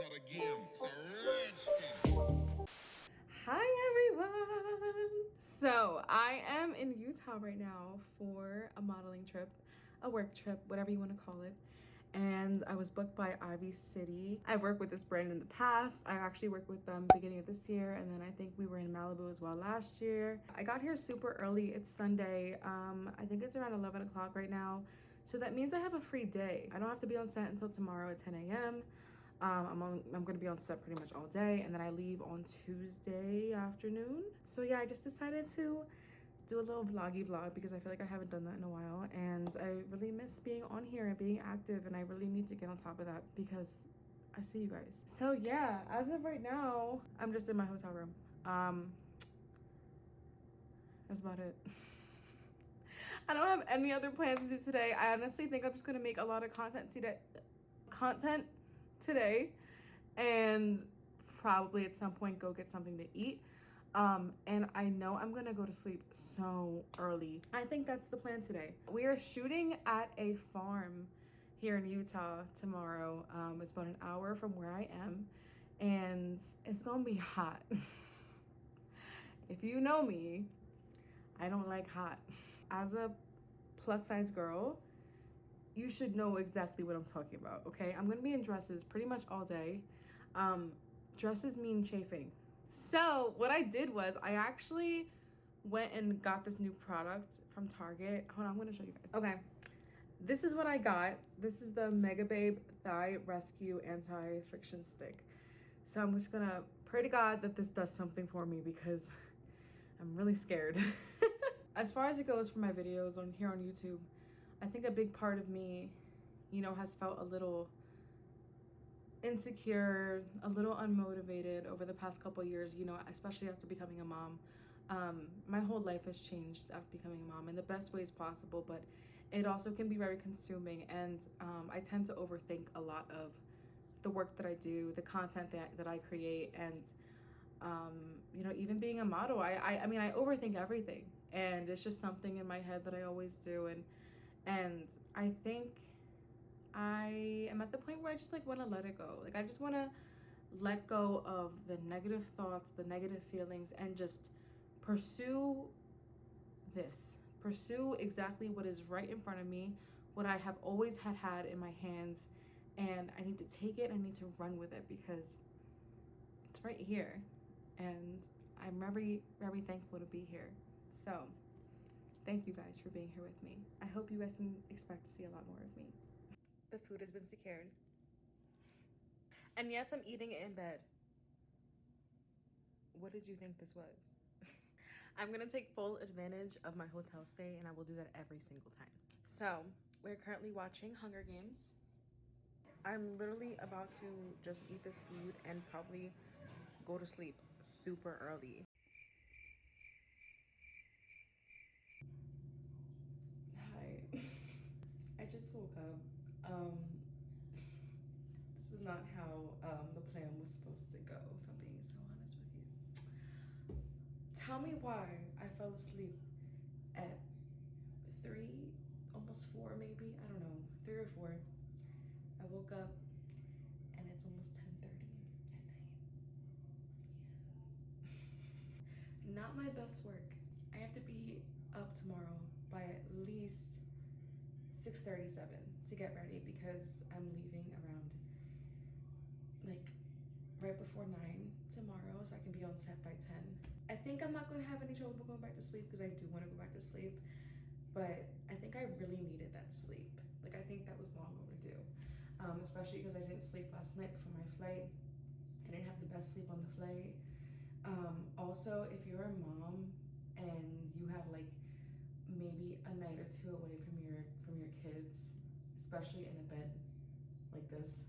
not a game, it's a rich thing. Hi everyone! So I am in Utah right now for a modeling trip, a work trip, whatever you want to call it. And I was booked by Ivy City. I've worked with this brand in the past. I actually worked with them beginning of this year, and then I think we were in Malibu as well last year. I got here super early. It's Sunday. I think it's around 11 o'clock right now. So that means I have a free day. I don't have to be on set until tomorrow at 10 a.m. I'm gonna be on set pretty much all day, and then I leave on Tuesday afternoon. So yeah, I just decided to do a little vloggy vlog because I feel like I haven't done that in a while, and I really miss being on here and being active, and I really need to get on top of that because I see you guys. So yeah, as of right now, I'm just in my hotel room. That's about it. I don't have any other plans to do today. I honestly think I'm just gonna make a lot of content today and probably at some point go get something to eat. And I know I'm gonna go to sleep so early. I think that's the plan today. We are shooting at a farm here in Utah tomorrow. It's about an hour from where I am, and it's gonna be hot. If you know me, I don't like hot. As a plus size girl, you should know exactly what I'm talking about, okay? I'm gonna be in dresses pretty much all day. Dresses mean chafing. So what I did was I actually went and got this new product from Target. Hold on, I'm gonna show you guys. Okay, this is what I got. This is the Mega Babe Thigh Rescue Anti-Friction Stick. So I'm just gonna pray to God that this does something for me because I'm really scared. As far as it goes for my videos on here on YouTube, I think a big part of me, you know, has felt a little insecure, a little unmotivated over the past couple of years, you know, especially after becoming a mom. My whole life has changed after becoming a mom in the best ways possible, but it also can be very consuming, and I tend to overthink a lot of the work that I do, the content that I create, and you know, even being a model, I mean, I overthink everything, and it's just something in my head that I always do, and I think I am at the point where I just like want to let it go. Like I just want to let go of the negative thoughts, the negative feelings, and just pursue this. Pursue exactly what is right in front of me, what I have always had in my hands, and I need to take it, I need to run with it because it's right here. And I'm very, very thankful to be here. So thank you guys for being here with me. I hope you guys can expect to see a lot more of me. The food has been secured. And yes, I'm eating it in bed. What did you think this was? I'm gonna take full advantage of my hotel stay, and I will do that every single time. So we're currently watching Hunger Games. I'm literally about to just eat this food and probably go to sleep super early. Hi. I just woke up. Um, this was not how the plan was supposed to go, if I'm being so honest with you. Tell me why I fell asleep at 3, almost 4 maybe, I don't know, 3 or 4. I woke up and it's almost 10:30 at night. Yeah. Not my best work. I have to be up tomorrow by at least 6:37 to get ready because I'm leaving around like right before 9 tomorrow, so I can be on set by 10. I think I'm not going to have any trouble going back to sleep because I do want to go back to sleep, but I think I really needed that sleep. Like I think that was long overdue, especially because I didn't sleep last night before my flight. I didn't have the best sleep on the flight. Also, if you're a mom and you have like maybe a night or two away from your kids, especially in a bed like this,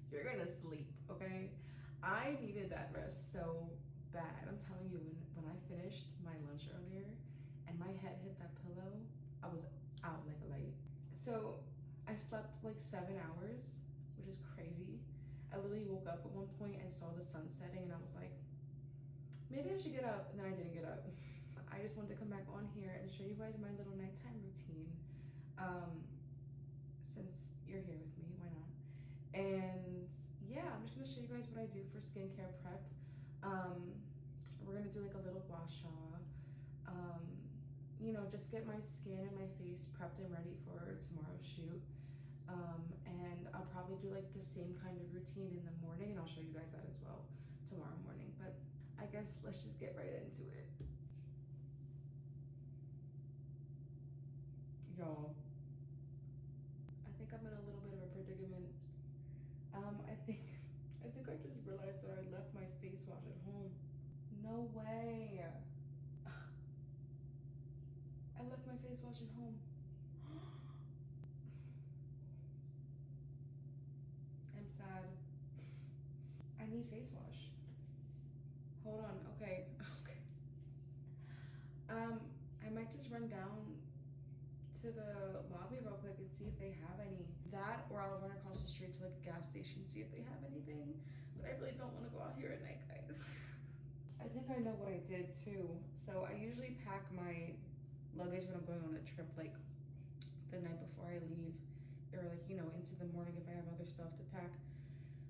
you're gonna sleep, okay? I needed that rest so bad. I'm telling you, when I finished my lunch earlier and my head hit that pillow, I was out like a light. So I slept like 7 hours, which is crazy. I literally woke up at one point and saw the sun setting, and I was like, maybe I should get up, and then I didn't get up. I just wanted to come back on here and show you guys my little nighttime routine. Since you're here with me, why not? And what I do for skincare prep. We're gonna do like a little gua sha. You know, just get my skin and my face prepped and ready for tomorrow's shoot. And I'll probably do like the same kind of routine in the morning, and I'll show you guys that as well tomorrow morning. But I guess let's just get right into it. Y'all, I think I'm in a little bit of a predicament. I think I just realized that I left my face wash at home. No way. I left my face wash at home. I'm sad. I need face wash. Hold on, okay. I might just run down to the lobby real quick and see if they have any. That, or I'll run across the street to like a gas station, see if they have anything. But I really don't want to go out here at night, guys. I think I know what I did too. So I usually pack my luggage when I'm going on a trip, like the night before I leave, or like, you know, into the morning if I have other stuff to pack.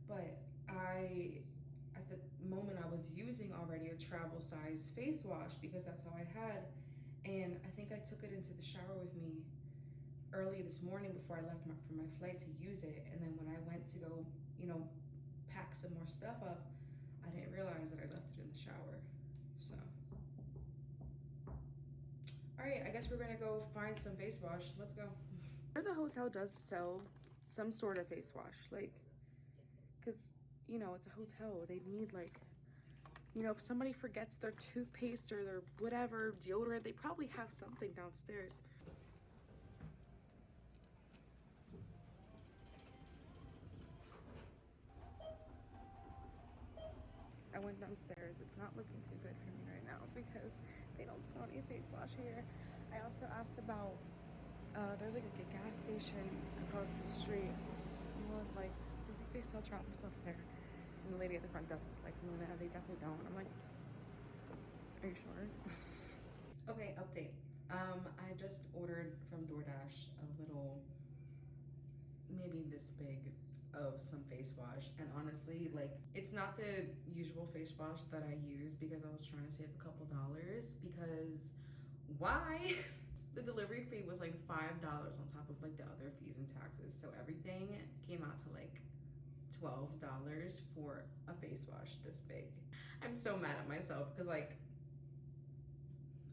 But at the moment I was using already a travel size face wash because that's all I had. And I think I took it into the shower with me early this morning before I left for my flight to use it. And then when I went to go, you know, pack some more stuff up, I didn't realize that I left it in the shower. So, all right, I guess we're gonna go find some face wash. Let's go. The hotel does sell some sort of face wash, like, cause you know, it's a hotel. They need like, you know, if somebody forgets their toothpaste or their whatever, deodorant, they probably have something downstairs. I went downstairs. It's not looking too good for me right now because they don't sell any face wash here. I also asked about, there's like a gas station across the street. And I was like, do you think they sell travel stuff there? And the lady at the front desk was like, no, they definitely don't. I'm like, are you sure? Okay, update. I just ordered from DoorDash a little, maybe this big, of some face wash, and honestly, like, it's not the usual face wash that I use because I was trying to save a couple dollars, because why? The delivery fee was like $5 on top of like the other fees and taxes, so everything came out to like $12 for a face wash this big. I'm so mad at myself because like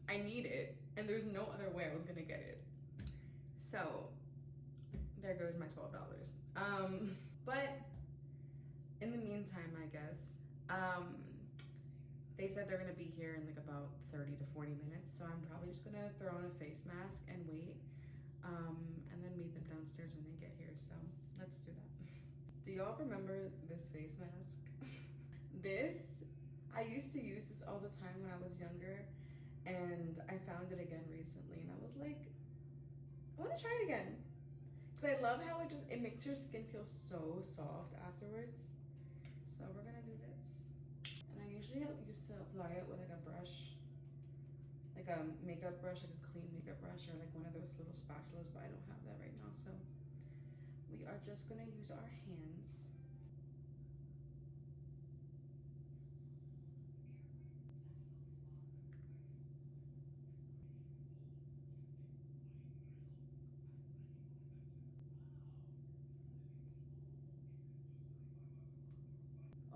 I need it and there's no other way I was gonna get it. So there goes my $12. But in the meantime, I guess, they said they're gonna be here in like about 30 to 40 minutes. So I'm probably just gonna throw on a face mask and wait, and then meet them downstairs when they get here. So let's do that. Do y'all remember this face mask? I used to use this all the time when I was younger, and I found it again recently, and I was like, I wanna try it again. Because I love how it makes your skin feel so soft afterwards. So we're gonna do this. And I usually used to apply it with like a brush, like a makeup brush, like a clean makeup brush, or like one of those little spatulas, but I don't have that right now. So we are just gonna use our hands.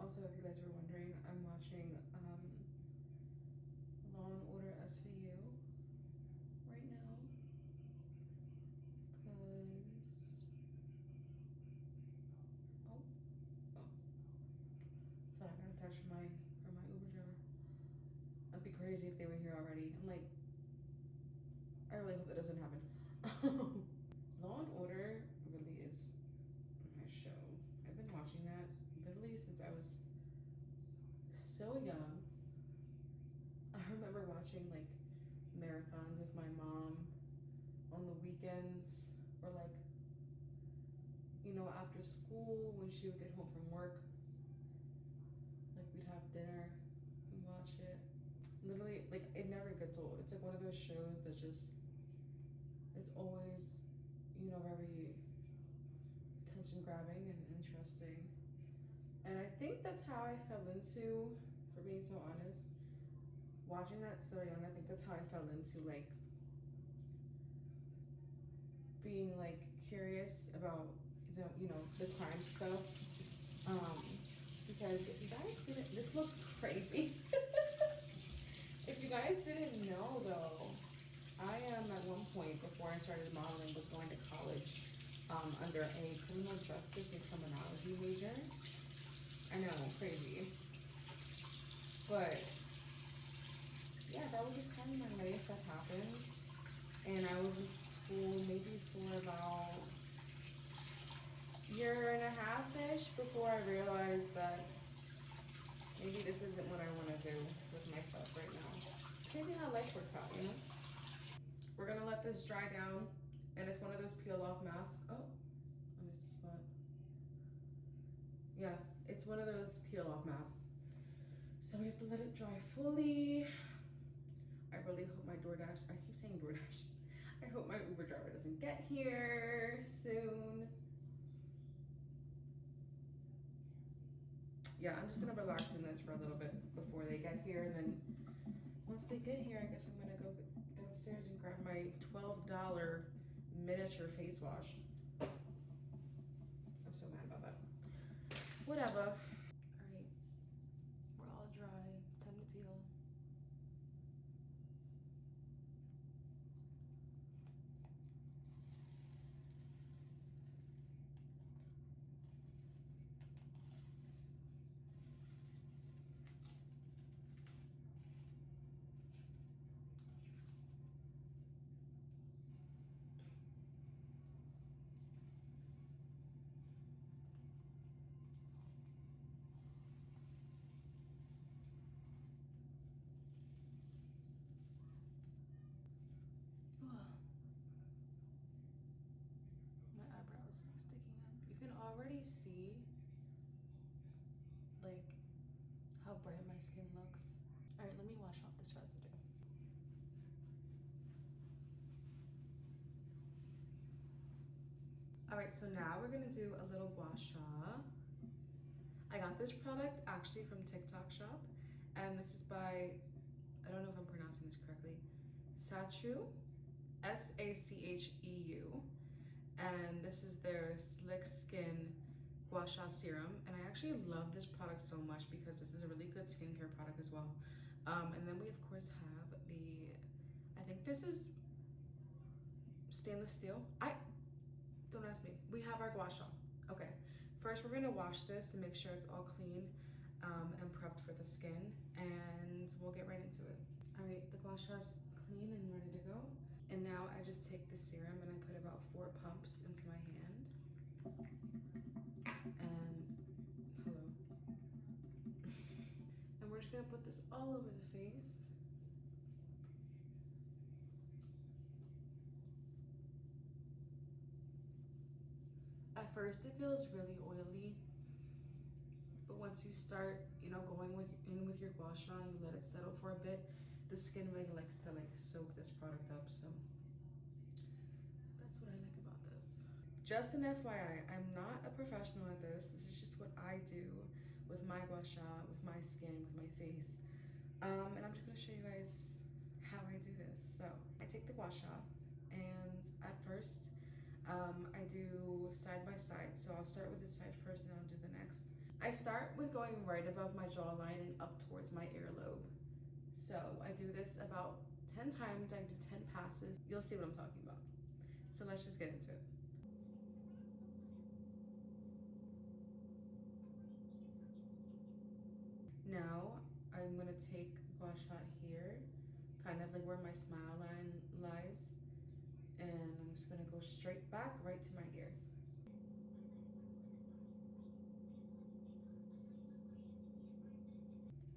Also, if you guys were wondering, I'm watching Law and Order SVU right now, because thought I got a text from my Uber driver. That'd be crazy if they were here already. I'm like, I really hope that doesn't happen. Law and Order really is my show. I've been watching that literally since I was so young. I remember watching like marathons with my mom on the weekends, or like, you know, after school when she would get home from work. Like, we'd have dinner and watch it. Literally, like, it never gets old. It's like one of those shows that just is always, you know, very attention grabbing and interesting. And I think that's how I fell into, for being so honest, watching that so young, I think that's how I fell into like being like curious about the, you know, the crime stuff. Because if you guys didn't, this looks crazy. If you guys didn't know though, I am at one point before I started modeling was going to college under a criminal justice and criminology major. I know, crazy. But yeah, that was a time in my life that happened. And I was in school maybe for about a year and a half-ish before I realized that maybe this isn't what I want to do with myself right now. Crazy how life works out, you know? We're gonna let this dry down, and it's one of those peel off masks. Oh, I missed a spot. Yeah, it's one of those peel off masks. So we have to let it dry fully. I really hope my DoorDash, I keep saying DoorDash. I hope my Uber driver doesn't get here soon. Yeah, I'm just gonna relax in this for a little bit before they get here, and then once they get here, I guess I'm gonna go downstairs and grab my $12 miniature face wash. I'm so mad about that. Whatever. All right, we're all dry. Time to peel. My eyebrow is like sticking up. You can already see like how bright my skin looks. All right, let me wash off this residue. All right, so now we're gonna do a little gua sha. I got this product actually from TikTok shop, and this is by, I don't know if I'm pronouncing this correctly, Sacheu, Sacheu, and this is their Slick Skin Gua Sha Serum, and I actually love this product so much because this is a really good skincare product as well. And then we of course have the, I think this is stainless steel. Don't ask me. We have our gua sha. Okay, first we're gonna wash this to make sure it's all clean and prepped for the skin, and we'll get right into it. All right, the gua sha's clean and ready to go. And now I just take the serum and I put about 4 pumps into my hand. And hello. And we're just gonna put this all over the face. At first it feels really oily, but once you start, you know, going in with your gua sha and you let it settle for a bit, the skin really likes to like soak this product up. So that's what I like about this. Just an FYI, I'm not a professional at this. This is just what I do with my gua sha, with my skin, with my face. And I'm just gonna show you guys how I do this. So I take the gua sha, and at first, I do side by side. So I'll start with this side first and I'll do the next. I start with going right above my jawline and up towards my earlobe. So I do this about 10 times. I do 10 passes. You'll see what I'm talking about. So let's just get into it. Now I'm gonna take the gua sha here, kind of like where my smile line lies, and I'm just gonna go straight back right to my ear.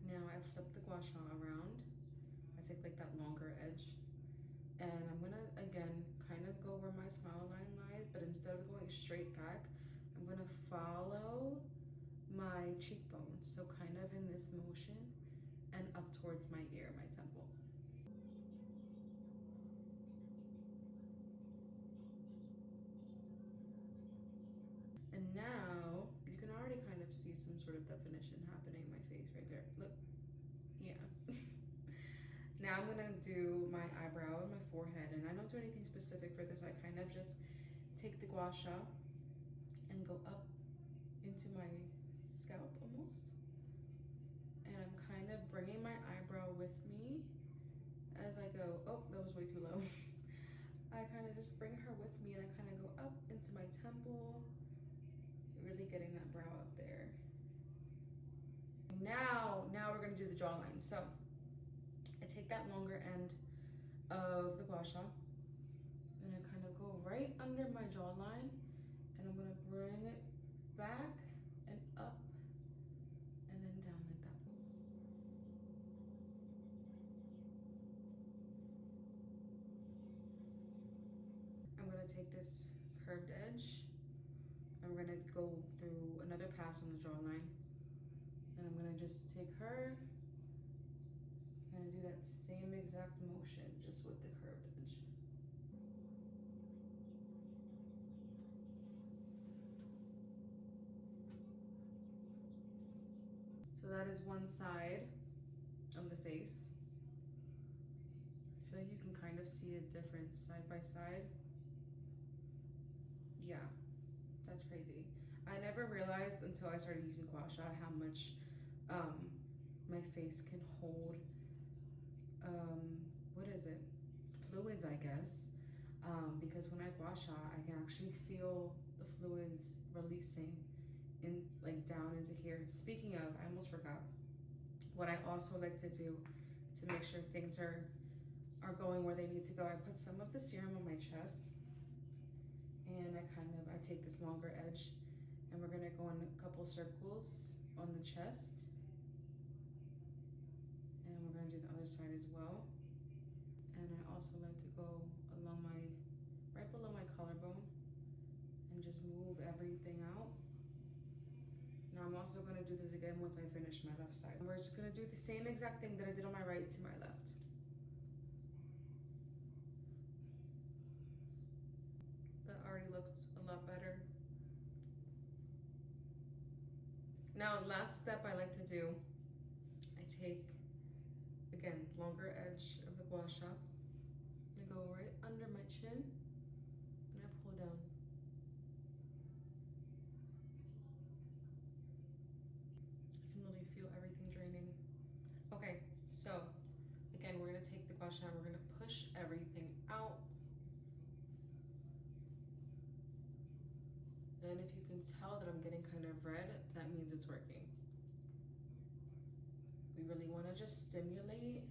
Now I flip the gua sha around. I take like that longer edge, and I'm gonna again kind of go where my smile line lies, but instead of going straight back, I'm gonna follow my cheekbone, so kind of in this motion, and up towards my ear, my temple. And now you can already kind of see some sort of now I'm gonna do my eyebrow and my forehead, and I don't do anything specific for this. I kind of just take the gua sha and go up into my scalp almost. And I'm kind of bringing my eyebrow with me as I go. Oh, that was way too low. I kind of just bring her with me and I kind of go up into my temple, really getting that brow up there. Now we're gonna do the jawline. So I take that longer end of the gua sha and I kind of go right under my jawline and I'm gonna bring it back and up and then down like that. I'm gonna take this curved edge. I'm gonna go through another pass on the jawline. And I'm gonna just take her, kind of do that same exact motion, just with the curved edge. So that is one side of the face. I feel like you can kind of see a difference side by side. Yeah, that's crazy. I never realized until I started using gua sha how much my face can hold, what is it? Fluids, I guess. Because when I gua sha, I can actually feel the fluids releasing in like down into here. Speaking of, I almost forgot. What I also like to do to make sure things are going where they need to go, I put some of the serum on my chest and I take this longer edge and we're gonna go in a couple circles on the chest. And we're gonna do the other side as well. And I also like to go along right below my collarbone and just move everything out. Now I'm also gonna do this again once I finish my left side. We're just gonna do the same exact thing that I did on my right to my left. That already looks a lot better. Now, last step I like to do, I take, again, longer edge of the gua sha. I go right under my chin and I pull down. I can literally feel everything draining. Okay, so again, we're gonna take the gua sha and we're gonna push everything out. And if you can tell that I'm getting kind of red, that means it's working. We really want to just stimulate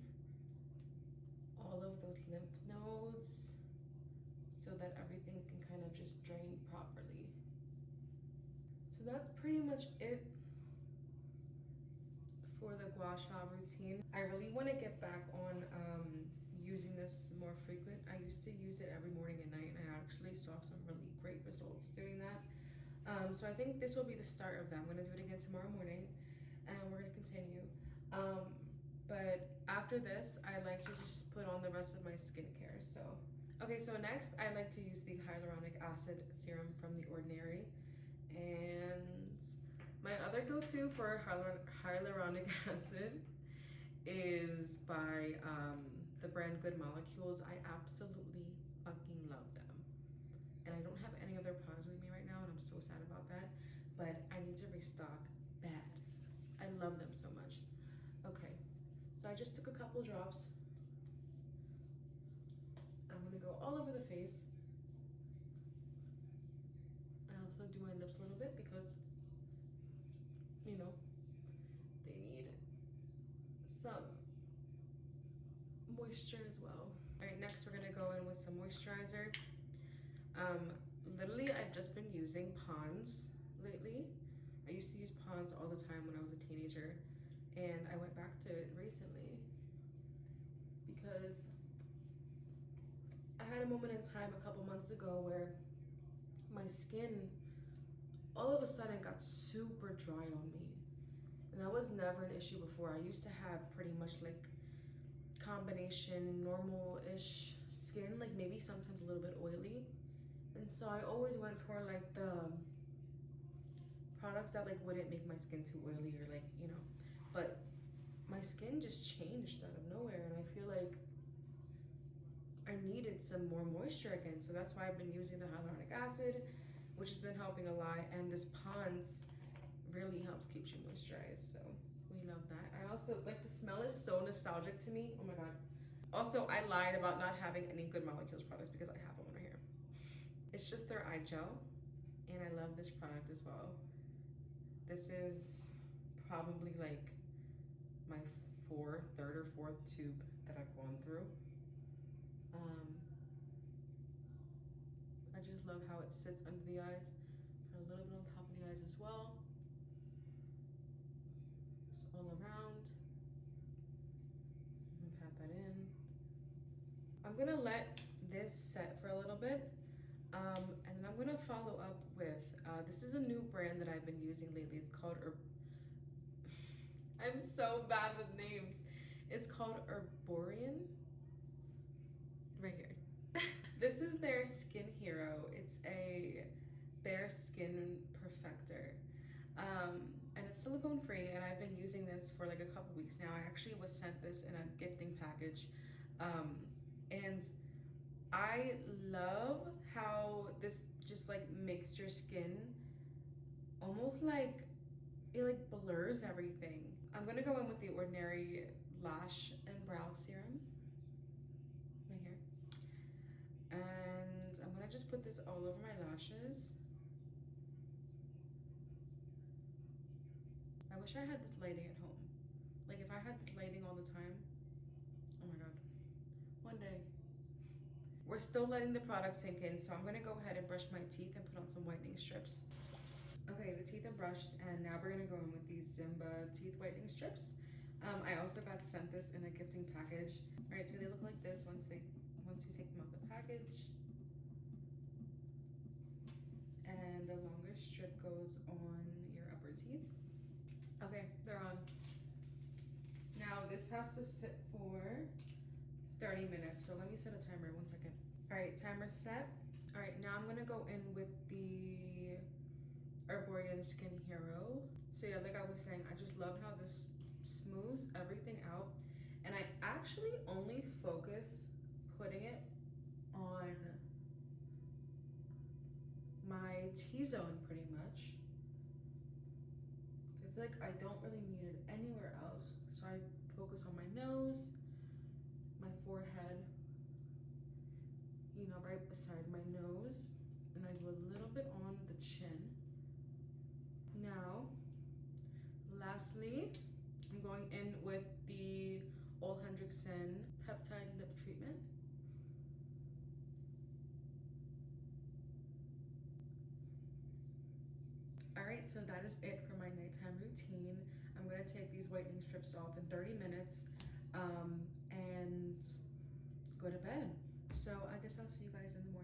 all of those lymph nodes so that everything can kind of just drain properly. So that's pretty much it for the gua sha routine. I really want to get back on using this more frequent. I used to use it every morning and night, and I actually saw some really great results doing that. So I think this will be the start of that. I'm gonna do it again tomorrow morning and we're gonna continue. But after this, I like to just put on the rest of my skincare. So, okay, so next I like to use the hyaluronic acid serum from The Ordinary. And my other go-to for hyaluronic acid is by the brand Good Molecules. I absolutely fucking love them. And I don't have any other products with me right now, and I'm so sad about that. But I need to restock bad. I love them so much. Okay, so I just took a couple drops. I'm gonna go all over the face. I also do my lips a little bit because, you know, they need some moisture as well. All right, next we're gonna go in with some moisturizer. Literally, I've just been using Pond's lately. I used to use Pond's all the time when I was a teenager, and I went back to it recently because I had a moment in time a couple months ago where my skin all of a sudden got super dry on me. And that was never an issue before. I used to have pretty much like combination normal-ish skin, like maybe sometimes a little bit oily. And so I always went for like the products that like wouldn't make my skin too oily or like, you know. But my skin just changed out of nowhere, and I feel like I needed some more moisture again. So that's why I've been using the hyaluronic acid, which has been helping a lot, and this Pond's really helps keep you moisturized. So we love that. I also like, the smell is so nostalgic to me. Oh my god. Also, I lied about not having any Good Molecules products because I have one right here. It's just their eye gel, and I love this product as well. This is probably like my third or fourth tube that I've gone through. I just love how it sits under the eyes, and a little bit on top of the eyes as well. Just all around. And pat that in. I'm gonna let this set for a little bit, and then I'm gonna follow up with, this is a new brand that I've been using lately. It's called I'm so bad with names. It's called Herborian. Right here. This is their Skin Hero. It's a bare skin perfector. And it's silicone free, and I've been using this for like a couple weeks now. I actually was sent this in a gifting package. And I love how this just like makes your skin almost like, it like blurs everything. I'm gonna go in with the Ordinary Lash and Brow Serum right here. And I'm gonna just put this all over my lashes. I wish I had this lighting at home. Like if I had this lighting all the time, oh my god, one day. We're still letting the product sink in, so I'm gonna go ahead and brush my teeth and put on some whitening strips. Okay, the teeth are brushed, and now we're gonna go in with these Zimba teeth whitening strips. I also got sent this in a gifting package. All right, so they look like this once you take them out the package. And the longer strip goes on your upper teeth. Okay, they're on. Now this has to sit for 30 minutes, so let me set a timer, 1 second. All right, timer set. All right, now I'm gonna go in with the Herborian Skin Hero. So yeah, like I was saying, I just love how this smooths everything out. And I actually only focus putting it on my T-zone pretty much. So I feel like I don't really need it anywhere else. So I focus on my nose, my forehead, you know, right beside my nose, and I do a little bit on the chin. Now, lastly, I'm going in with the Ole Hendrickson Peptide Lip Treatment. All right, so that is it for my nighttime routine. I'm gonna take these whitening strips off in 30 minutes and go to bed. So I guess I'll see you guys in the morning.